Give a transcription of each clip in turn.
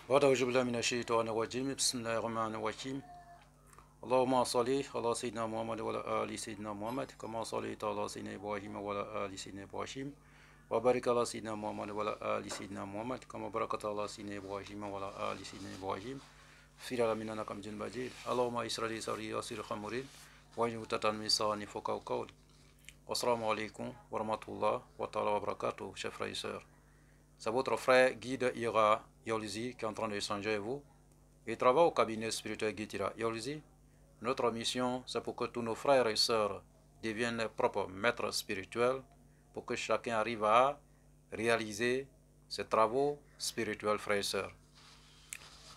أعوذ بالله من الشيطان الرجيم بسم الله الرحمن الرحيم اللهم صل على سيدنا محمد وعلى آل سيدنا محمد كما صليت على سيدنا إبراهيم وعلى آل سيدنا إبراهيم وبارك على سيدنا محمد وعلى آل سيدنا محمد كما باركت على سيدنا إبراهيم وعلى آل سيدنا إبراهيم في العالمين إنك حميد مجيد اللهم اشرح لي صدري ويسر لي أمري واحلل عقدة من لساني يفقهوا قولي Assalamu alaikum wa rahmatullah wa ta'ala wa barakatuh, chers frères et sœurs. C'est votre frère guide Ira Yolzi qui est en train d'échanger avec vous. Il travaille au cabinet spirituel Guide Ira Yolzi. Notre mission, c'est pour que tous nos frères et sœurs deviennent leurs propres maîtres spirituels, pour que chacun arrive à réaliser ses travaux spirituels, frères et sœurs.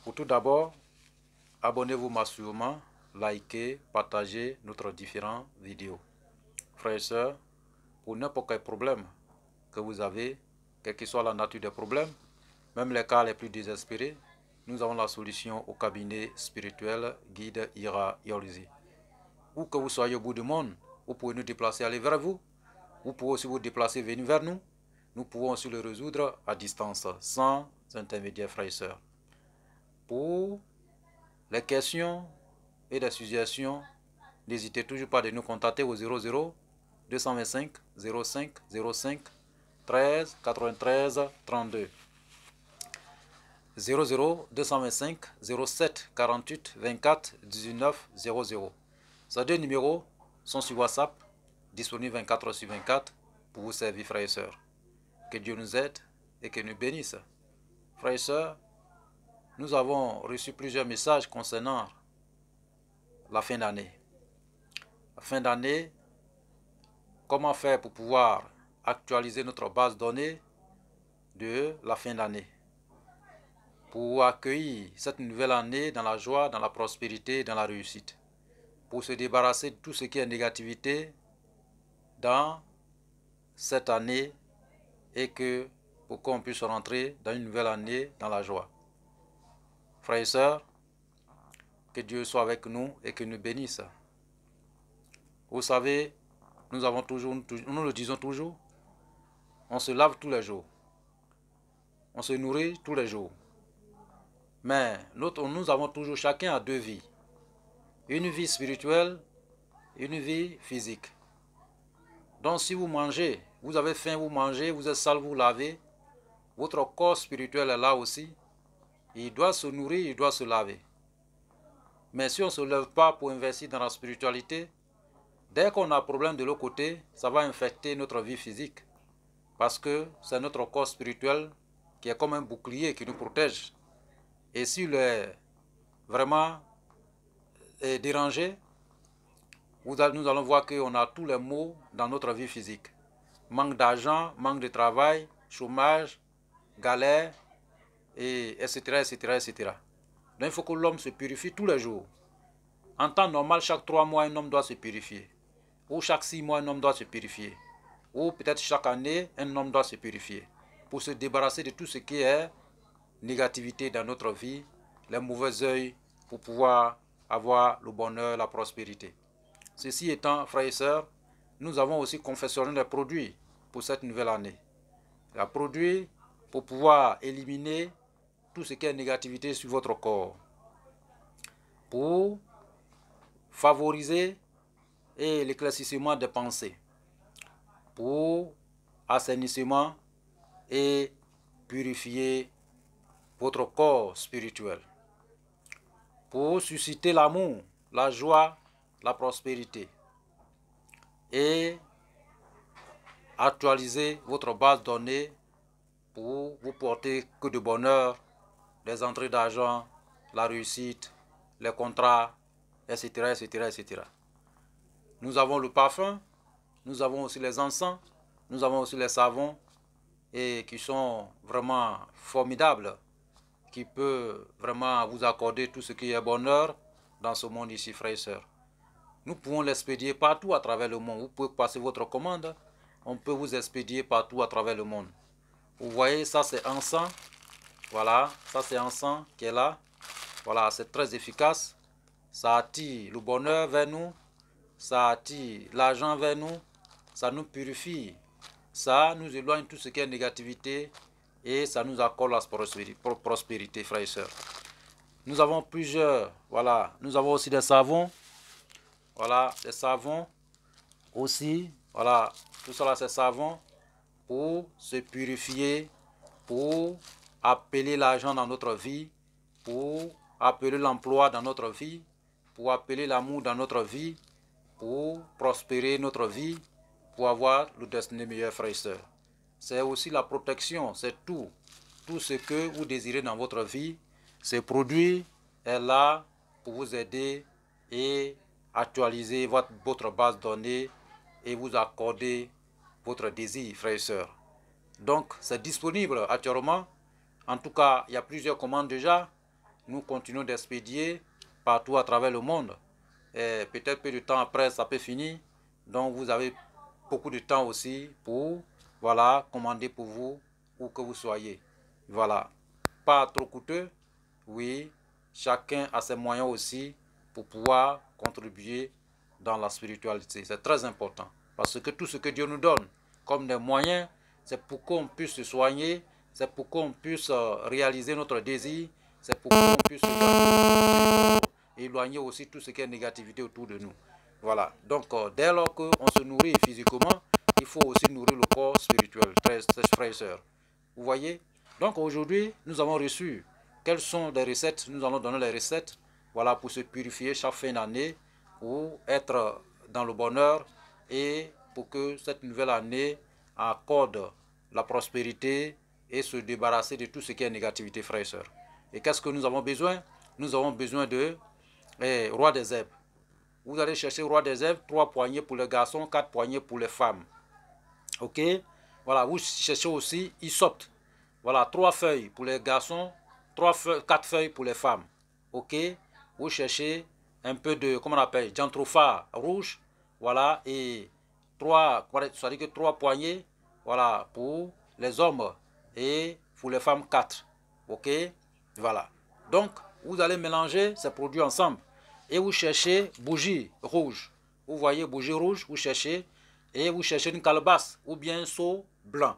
Pour tout d'abord, abonnez-vous massivement, likez, partagez notre différentes vidéos. Frères et sœurs, pour n'importe quel problème que vous avez, quelle que soit la nature des problèmes, même les cas les plus désespérés, nous avons la solution au cabinet spirituel Guide Ira Yolzi. Où que vous soyez au bout du monde, vous pouvez nous déplacer, aller vers vous. Vous pouvez aussi vous déplacer, venir vers nous. Nous pouvons aussi le résoudre à distance, sans intermédiaire, frères et sœurs. Pour les questions et les suggestions, n'hésitez toujours pas de nous contacter au 00 225 05 05 13 93 32 00 225 07 48 24 19 00. Ces deux numéros sont sur WhatsApp, disponibles 24 sur 24 pour vous servir, frères et sœurs. Que Dieu nous aide et que nous bénisse. Frères et sœurs, nous avons reçu plusieurs messages concernant la fin d'année. La fin d'année, comment faire pour pouvoir actualiser notre base de données de la fin d'année, pour accueillir cette nouvelle année dans la joie, dans la prospérité, dans la réussite, pour se débarrasser de tout ce qui est négativité dans cette année et que pour qu'on puisse rentrer dans une nouvelle année dans la joie. Frères et sœurs, que Dieu soit avec nous et que nous bénisse. Vous savez, nous le disons toujours, on se lave tous les jours, on se nourrit tous les jours. Mais nous avons toujours chacun à deux vies. Une vie spirituelle, une vie physique. Donc si vous mangez, vous avez faim, vous mangez, vous êtes sale, vous lavez, votre corps spirituel est là aussi. Il doit se nourrir, il doit se laver. Mais si on ne se lève pas pour investir dans la spiritualité, dès qu'on a un problème de l'autre côté, ça va infecter notre vie physique. Parce que c'est notre corps spirituel qui est comme un bouclier qui nous protège. Et s'il est vraiment dérangé, nous allons voir qu'on a tous les maux dans notre vie physique. Manque d'argent, manque de travail, chômage, galère, etc., etc., etc. Donc il faut que l'homme se purifie tous les jours. En temps normal, chaque 3 mois, un homme doit se purifier. Ou chaque 6 mois, un homme doit se purifier. Ou peut-être chaque année, un homme doit se purifier. Pour se débarrasser de tout ce qui est négativité dans notre vie, les mauvais œils, pour pouvoir avoir le bonheur, la prospérité. Ceci étant, frères et sœurs, nous avons aussi confectionné des produits pour cette nouvelle année. Des produits pour pouvoir éliminer tout ce qui est négativité sur votre corps. Pour favoriser l'éclaircissement des pensées, pour assainissement et purifier votre corps spirituel, pour susciter l'amour, la joie, la prospérité et actualiser votre base de données pour vous porter que de bonheur, des entrées d'argent, la réussite, les contrats, etc., etc., etc. Nous avons le parfum, nous avons aussi les encens, nous avons aussi les savons et qui sont vraiment formidables, qui peuvent vraiment vous accorder tout ce qui est bonheur dans ce monde ici, frères et sœurs. Nous pouvons l'expédier partout à travers le monde. Vous pouvez passer votre commande, on peut vous expédier partout à travers le monde. Vous voyez, ça c'est encens, voilà, ça c'est encens qui est là, voilà, c'est très efficace, ça attire le bonheur vers nous, ça attire l'argent vers nous, ça nous purifie, ça nous éloigne tout ce qui est négativité, et ça nous accorde la prospérité, frères et sœurs. Nous avons plusieurs, voilà, nous avons aussi des savons, voilà, des savons aussi, voilà, tout cela c'est savon pour se purifier, pour appeler l'argent dans notre vie, pour appeler l'emploi dans notre vie, pour appeler l'amour dans notre vie, pour prospérer notre vie, pour avoir le destin meilleur, frères et sœurs. C'est aussi la protection, c'est tout. Tout ce que vous désirez dans votre vie, ce produit est là pour vous aider et actualiser votre base de données et vous accorder votre désir, frères et sœurs. Donc, c'est disponible actuellement. En tout cas, il y a plusieurs commandes déjà. Nous continuons d'expédier partout à travers le monde. Et peut-être peu de temps après, ça peut finir. Donc, vous avez beaucoup de temps aussi pour, voilà, commander pour vous, où que vous soyez. Voilà. Pas trop coûteux. Oui, chacun a ses moyens aussi pour pouvoir contribuer dans la spiritualité. C'est très important. Parce que tout ce que Dieu nous donne comme des moyens, c'est pour qu'on puisse se soigner, c'est pour qu'on puisse réaliser notre désir, c'est pour qu'on puisse éloigner aussi tout ce qui est négativité autour de nous. Voilà. Donc, dès lors qu'on se nourrit physiquement, il faut aussi nourrir le corps spirituel, frères et sœurs. Vous voyez? Donc, aujourd'hui, nous avons reçu quelles sont les recettes. Nous allons donner les recettes, voilà, pour se purifier chaque fin d'année, pour être dans le bonheur et pour que cette nouvelle année accorde la prospérité et se débarrasser de tout ce qui est négativité, frères et sœurs. Et qu'est-ce que nous avons besoin? Nous avons besoin de roi des herbes. Vous allez chercher roi des herbes, 3 poignées pour les garçons, 4 poignées pour les femmes. Ok? Voilà, vous cherchez aussi hysope. Voilà, 3 feuilles pour les garçons, 4 feuilles pour les femmes. Ok? Vous cherchez un peu de, comment on appelle, jantropha rouge. Voilà, et 3 poignées, voilà, pour les hommes et pour les femmes 4. Ok? Voilà. Donc, vous allez mélanger ces produits ensemble et vous cherchez bougie rouge. Vous voyez bougie rouge, vous cherchez et vous cherchez une calebasse ou bien un seau blanc.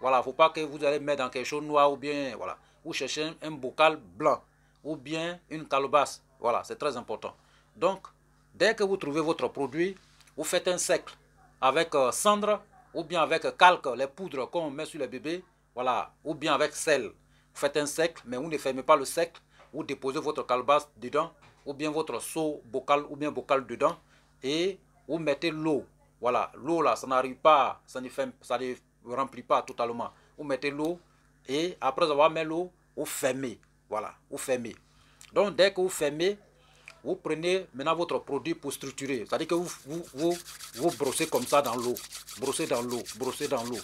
Voilà, il ne faut pas que vous allez mettre dans quelque chose de noir ou bien, voilà. Vous cherchez un bocal blanc ou bien une calebasse. Voilà, c'est très important. Donc, dès que vous trouvez votre produit, vous faites un cercle avec cendre ou bien avec calque, les poudres qu'on met sur les bébés, voilà, ou bien avec sel. Vous faites un cercle, mais vous ne fermez pas le cercle. Vous déposez votre calebasse dedans, ou bien votre seau bocal, ou bien bocal dedans, et vous mettez l'eau. Voilà, l'eau là, ça n'arrive pas, ça ne remplit pas totalement. Vous mettez l'eau, et après avoir mis l'eau, vous fermez. Voilà, vous fermez. Donc, dès que vous fermez, vous prenez maintenant votre produit pour structurer. C'est-à-dire que vous brossez comme ça dans l'eau. Brossez dans l'eau, brossez dans l'eau.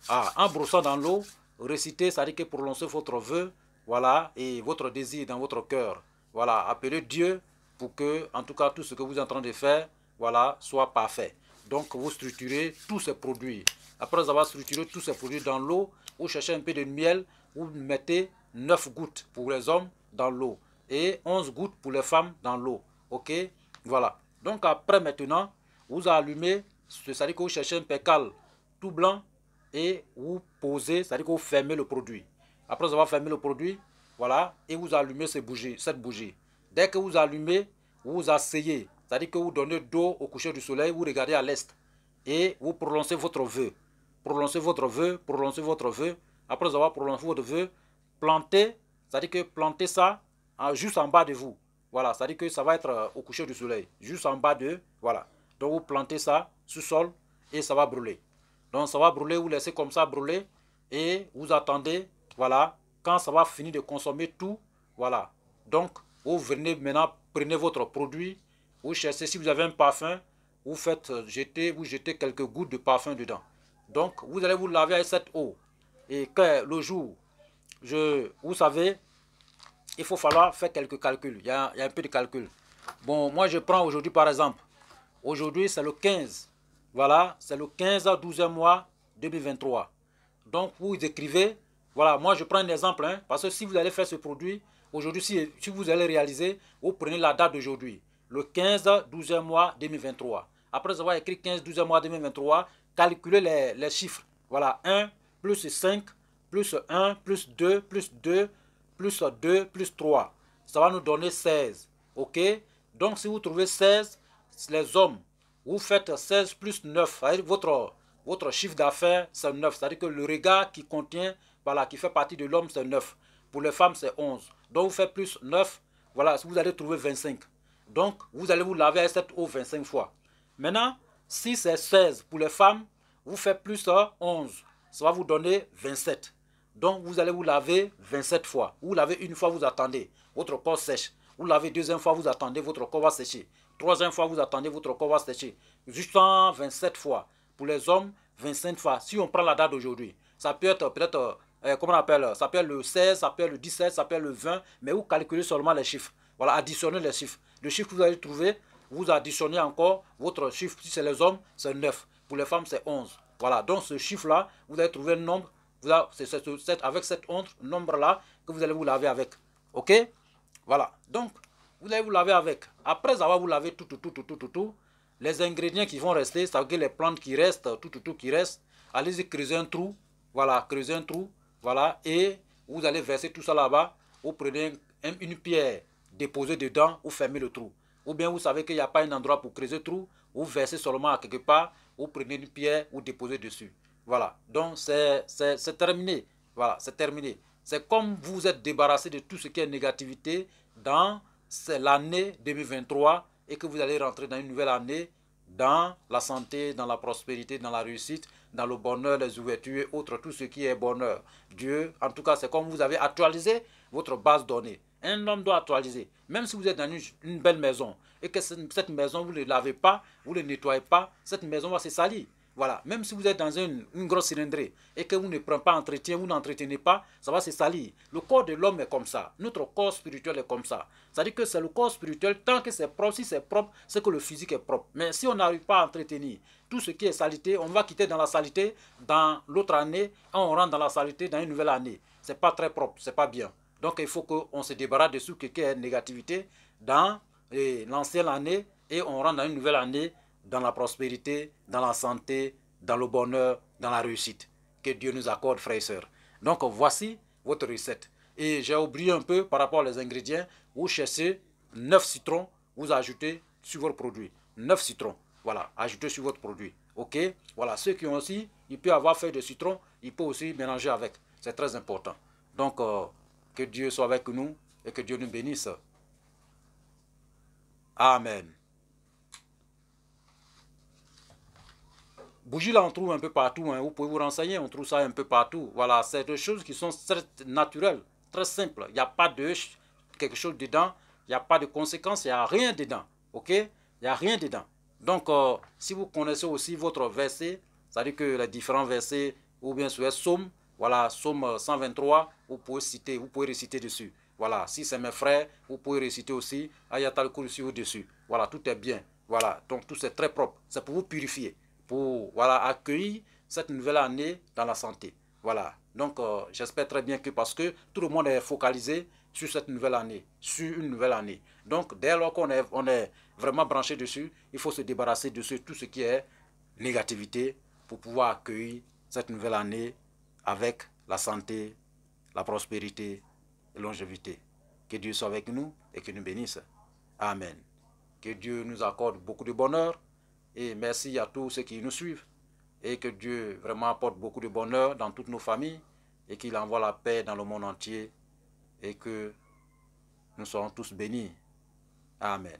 Ah, en brossant dans l'eau, récitez, c'est-à-dire que prononcez votre vœu, voilà, et votre désir dans votre cœur. Voilà, appelez Dieu pour que, en tout cas, tout ce que vous êtes en train de faire, voilà, soit parfait. Donc, vous structurez tous ces produits. Après avoir structuré tous ces produits dans l'eau, vous cherchez un peu de miel, vous mettez 9 gouttes pour les hommes dans l'eau et 11 gouttes pour les femmes dans l'eau. Ok? Voilà. Donc, après maintenant, vous allumez, c'est-à-dire que vous cherchez un pécale tout blanc et vous posez, c'est-à-dire que vous fermez le produit. Après avoir fermé le produit, voilà, et vous allumez cette bougie. Dès que vous allumez, vous asseyez, c'est-à-dire que vous donnez dos au coucher du soleil, vous regardez à l'est et vous prononcez votre vœu. Prononcez votre vœu, prononcez votre vœu. Après avoir prononcé votre vœu, plantez, c'est-à-dire que plantez ça juste en bas de vous. Voilà, c'est-à-dire que ça va être au coucher du soleil, juste en bas de, voilà. Donc vous plantez ça sous sol et ça va brûler. Donc ça va brûler, vous laissez comme ça brûler et vous attendez, voilà, quand ça va finir de consommer tout, voilà. Donc vous venez maintenant, prenez votre produit, vous cherchez, si vous avez un parfum, vous faites jeter, vous jetez quelques gouttes de parfum dedans. Donc vous allez vous laver avec cette eau. Et que le jour, vous savez, il faut falloir faire quelques calculs. Il y a un peu de calcul. Bon, moi je prends aujourd'hui par exemple. Aujourd'hui c'est le 15. Voilà, c'est le 15 à 12e mois 2023. Donc vous écrivez, voilà, moi je prends un exemple, hein, parce que si vous allez faire ce produit, aujourd'hui, si vous allez réaliser, vous prenez la date d'aujourd'hui, le 15 12e mois 2023. Après avoir écrit 15 12e mois 2023, calculez les chiffres. Voilà, 1 plus 5 plus 1, plus 2, plus 2, plus 2, plus 3. Ça va nous donner 16. Ok? Donc, si vous trouvez 16, les hommes, vous faites 16 plus 9. Votre chiffre d'affaires, c'est 9. C'est-à-dire que le regard qui contient, voilà, qui fait partie de l'homme, c'est 9. Pour les femmes, c'est 11. Donc, vous faites plus 9. Voilà, vous allez trouver 25. Donc, vous allez vous laver avec cette eau 25 fois. Maintenant, si c'est 16 pour les femmes, vous faites plus 11. Ça va vous donner 27. Donc, vous allez vous laver 27 fois. Vous lavez une fois, vous attendez. Votre corps sèche. Vous lavez deuxième fois, vous attendez. Votre corps va sécher. Troisième fois, vous attendez. Votre corps va sécher. Jusqu'à 27 fois. Pour les hommes, 25 fois. Si on prend la date d'aujourd'hui, ça peut être peut-être, comment on appelle, ça peut être le 16, ça peut être le 17, ça peut être le 20. Mais vous calculez seulement les chiffres. Voilà, additionnez les chiffres. Le chiffre que vous allez trouver, vous additionnez encore votre chiffre. Si c'est les hommes, c'est 9. Pour les femmes, c'est 11. Voilà, donc ce chiffre-là, vous allez trouver un nombre. C'est avec cet nombre-là que vous allez vous laver avec. Ok? Voilà. Donc, vous allez vous laver avec. Après avoir vous lavé tout, les ingrédients qui vont rester, ça veut dire les plantes qui restent, tout qui reste, allez-y creuser un trou. Voilà, creuser un trou. Voilà, et vous allez verser tout ça là-bas. Vous prenez une pierre déposée dedans, vous fermez le trou. Ou bien vous savez qu'il n'y a pas un endroit pour creuser le trou, vous versez seulement à quelque part, vous prenez une pierre, vous déposez dessus. Voilà, donc c'est terminé. Voilà, c'est terminé. C'est comme vous êtes débarrassé de tout ce qui est négativité dans l'année 2023 et que vous allez rentrer dans une nouvelle année dans la santé, dans la prospérité, dans la réussite, dans le bonheur, les ouvertures et autres, tout ce qui est bonheur. Dieu, en tout cas, c'est comme vous avez actualisé votre base de données. Un homme doit actualiser. Même si vous êtes dans une belle maison et que cette maison, vous ne lavez pas, vous ne nettoyez pas, cette maison va se salir. Voilà, même si vous êtes dans une grosse cylindrée et que vous ne prenez pas entretien, vous n'entretenez pas, ça va se salir. Le corps de l'homme est comme ça. Notre corps spirituel est comme ça. C'est-à-dire que c'est le corps spirituel, tant que c'est propre, si c'est propre, c'est que le physique est propre. Mais si on n'arrive pas à entretenir tout ce qui est saleté, on va quitter dans la saleté dans l'autre année, et on rentre dans la saleté dans une nouvelle année. C'est pas très propre, c'est pas bien. Donc il faut qu'on se débarrasse de tout ce qui est négativité dans l'ancienne année et on rentre dans une nouvelle année dans la prospérité, dans la santé, dans le bonheur, dans la réussite. Que Dieu nous accorde, frères et sœurs. Donc voici votre recette. Et j'ai oublié un peu par rapport aux ingrédients. Vous cherchez 9 citrons, vous ajoutez sur votre produit. 9 citrons, voilà, ajoutez sur votre produit. Ok, voilà, ceux qui ont aussi, il peut avoir feuille de citron, il peut aussi mélanger avec. C'est très important. Donc, que Dieu soit avec nous et que Dieu nous bénisse. Amen. Bougie là, on trouve un peu partout, hein. Vous pouvez vous renseigner, on trouve ça un peu partout. Voilà, c'est des choses qui sont très naturelles, très simples. Il n'y a pas de quelque chose dedans, il n'y a pas de conséquences, il n'y a rien dedans. Ok? Il n'y a rien dedans. Donc, si vous connaissez aussi votre verset, c'est-à-dire que les différents versets, ou bien sur Psaume, voilà, Psaume 123, vous pouvez citer, vous pouvez réciter dessus. Voilà, si c'est mes frères, vous pouvez réciter aussi Ayatal Kursi dessus. Voilà, tout est bien. Voilà, donc tout c'est très propre. C'est pour vous purifier, pour voilà, accueillir cette nouvelle année dans la santé. Voilà, donc j'espère très bien que parce que tout le monde est focalisé sur cette nouvelle année, sur une nouvelle année. Donc dès lors qu'on est vraiment branché dessus, il faut se débarrasser de tout ce qui est négativité pour pouvoir accueillir cette nouvelle année avec la santé, la prospérité et longévité. Que Dieu soit avec nous et que nous bénisse. Amen. Que Dieu nous accorde beaucoup de bonheur et merci à tous ceux qui nous suivent et que Dieu vraiment apporte beaucoup de bonheur dans toutes nos familles et qu'il envoie la paix dans le monde entier et que nous serons tous bénis. Amen.